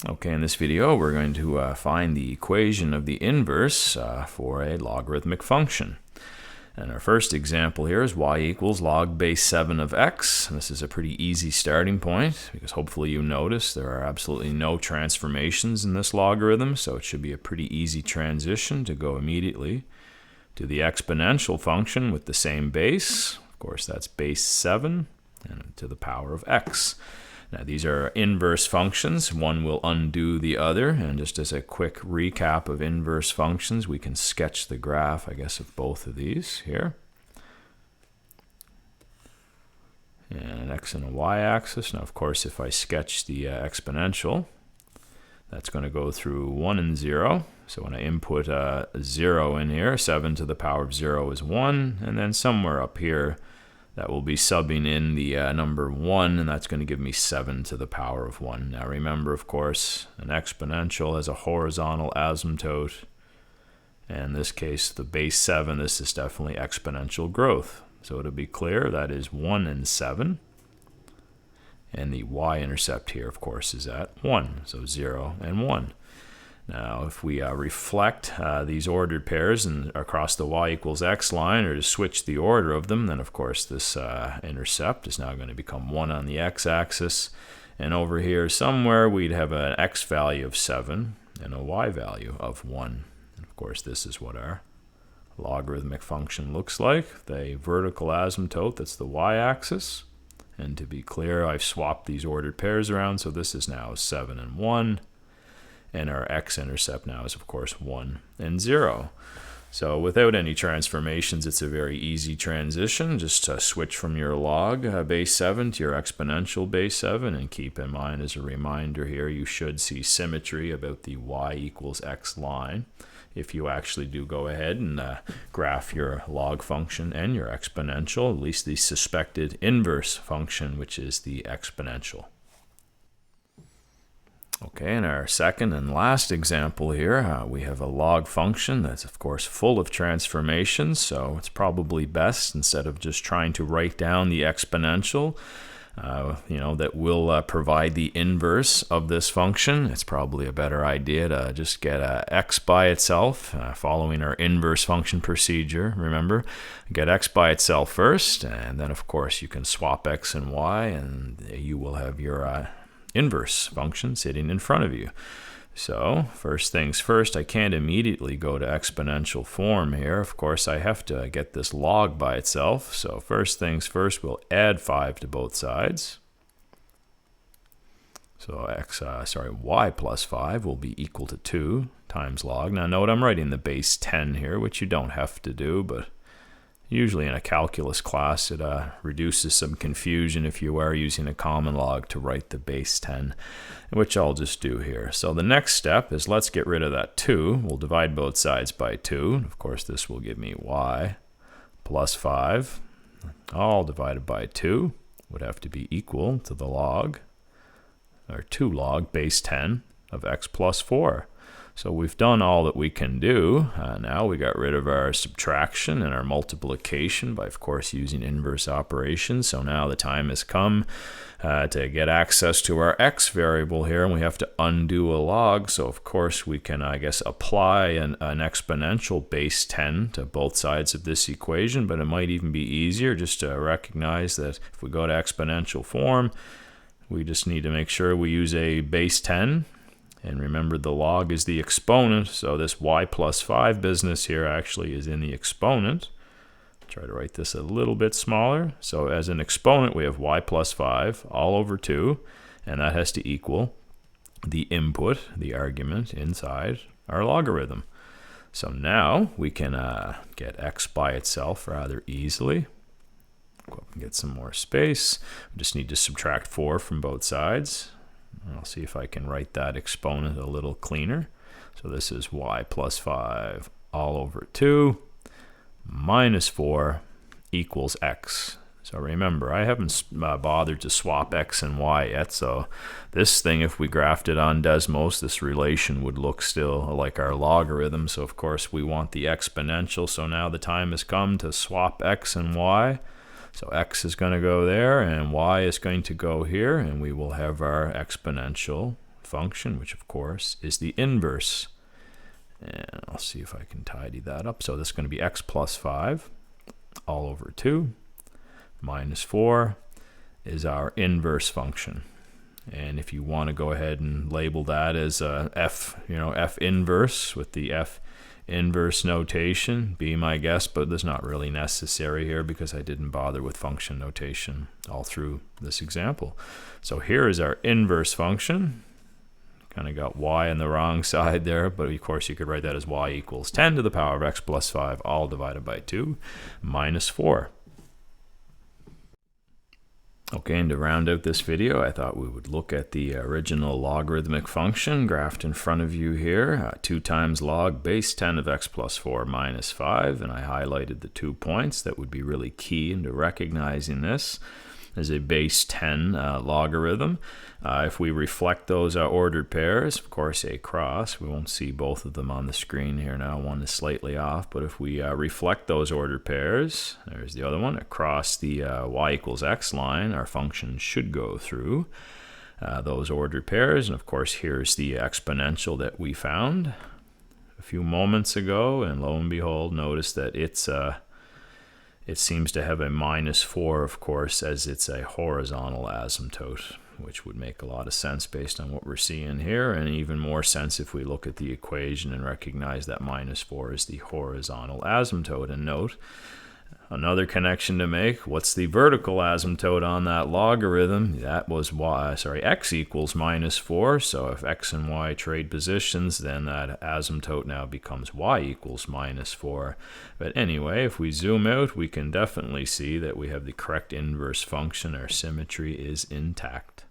Okay, in this video we're going to find the equation of the inverse for a logarithmic function. And our first example here is y equals log base 7 of x. And this is a pretty easy starting point because hopefully you notice there are absolutely no transformations in this logarithm, so it should be a pretty easy transition to go immediately to the exponential function with the same base. Of course, that's base 7 and to the power of x. Now, these are inverse functions. One will undo the other. And just as a quick recap of inverse functions, we can sketch the graph, I guess, of both of these here. And an x and a y-axis. Now, of course, if I sketch the exponential, that's going to go through 1 and 0. So when I input a 0 in here, 7 to the power of 0 is 1. And then somewhere up here, that will be subbing in the number 1, and that's going to give me 7 to the power of 1. Now remember, of course, an exponential has a horizontal asymptote. And in this case, the base 7, this is definitely exponential growth. So to be clear, that is 1 and 7. And the y-intercept here, of course, is at 1. So 0 and 1. Now, if we reflect these ordered pairs and across the y equals x line, or to switch the order of them, then of course this intercept is now going to become 1 on the x-axis. And over here somewhere we'd have an x value of 7 and a y value of 1. And of course this is what our logarithmic function looks like. The vertical asymptote, that's the y-axis. And to be clear, I've swapped these ordered pairs around, so this is now 7 and 1. And our x-intercept now is, of course, 1 and 0. So without any transformations, it's a very easy transition. Just to switch from your log base 7 to your exponential base 7. And keep in mind, as a reminder here, you should see symmetry about the y equals x line if you actually do go ahead and graph your log function and your exponential, at least the suspected inverse function, which is the exponential. Okay, in our second and last example here, we have a log function that's, of course, full of transformations, so it's probably best, instead of just trying to write down the exponential, that will provide the inverse of this function. It's probably a better idea to just get x by itself, following our inverse function procedure. Remember, get x by itself first, and then, of course, you can swap x and y, and you will have your inverse function sitting in front of you. So first things first, I can't immediately go to exponential form here. Of course, I have to get this log by itself. So first things first, we'll add 5 to both sides. So y plus 5 will be equal to 2 times log. Now note I'm writing the base 10 here, which you don't have to do, but usually in a calculus class, it reduces some confusion if you are using a common log to write the base 10, which I'll just do here. So the next step is let's get rid of that 2. We'll divide both sides by 2. Of course, this will give me y plus 5, all divided by 2, would have to be equal to the log, or 2 log base 10 of x plus 4. So we've done all that we can do. Now we got rid of our subtraction and our multiplication by, of course, using inverse operations. So now the time has come to get access to our x variable here, and we have to undo a log. So, of course, we can, I guess, apply an exponential base 10 to both sides of this equation, but it might even be easier just to recognize that if we go to exponential form, we just need to make sure we use a base 10. And remember, the log is the exponent, so this y plus 5 business here actually is in the exponent. Try to write this a little bit smaller. So as an exponent, we have y plus 5 all over 2, and that has to equal the input, the argument, inside our logarithm. So now we can get x by itself rather easily. Go up and get some more space. We just need to subtract 4 from both sides. I'll see if I can write that exponent a little cleaner. So this is y plus 5 all over 2 minus 4 equals x. So remember, I haven't bothered to swap x and y yet. So this thing, if we graphed it on Desmos, this relation would look still like our logarithm. So of course we want the exponential. So now the time has come to swap x and y. So x is going to go there, and y is going to go here, and we will have our exponential function, which of course is the inverse. And I'll see if I can tidy that up. So this is going to be x plus 5 all over 2 minus 4 is our inverse function. And if you want to go ahead and label that as f inverse with the f inverse notation, be my guest, but that's not really necessary here because I didn't bother with function notation all through this example. So here is our inverse function. Kind of got y on the wrong side there, but of course you could write that as y equals 10 to the power of x plus 5 all divided by 2 minus 4. Okay, and to round out this video, I thought we would look at the original logarithmic function graphed in front of you here, 2 times log base 10 of x plus 4 minus 5, and I highlighted the 2 points that would be really key into recognizing this as a base 10 logarithm. If we reflect those ordered pairs, of course a cross, we won't see both of them on the screen here now, one is slightly off, but if we reflect those ordered pairs, there's the other one, across the y equals x line, our function should go through those ordered pairs, and of course here's the exponential that we found a few moments ago, and lo and behold, notice that it seems to have a minus 4, of course, as it's a horizontal asymptote, which would make a lot of sense based on what we're seeing here, and even more sense if we look at the equation and recognize that minus 4 is the horizontal asymptote. And note, another connection to make, what's the vertical asymptote on that logarithm? That was x equals minus 4, so if x and y trade positions, then that asymptote now becomes y equals minus 4. But anyway, if we zoom out, we can definitely see that we have the correct inverse function. Our symmetry is intact.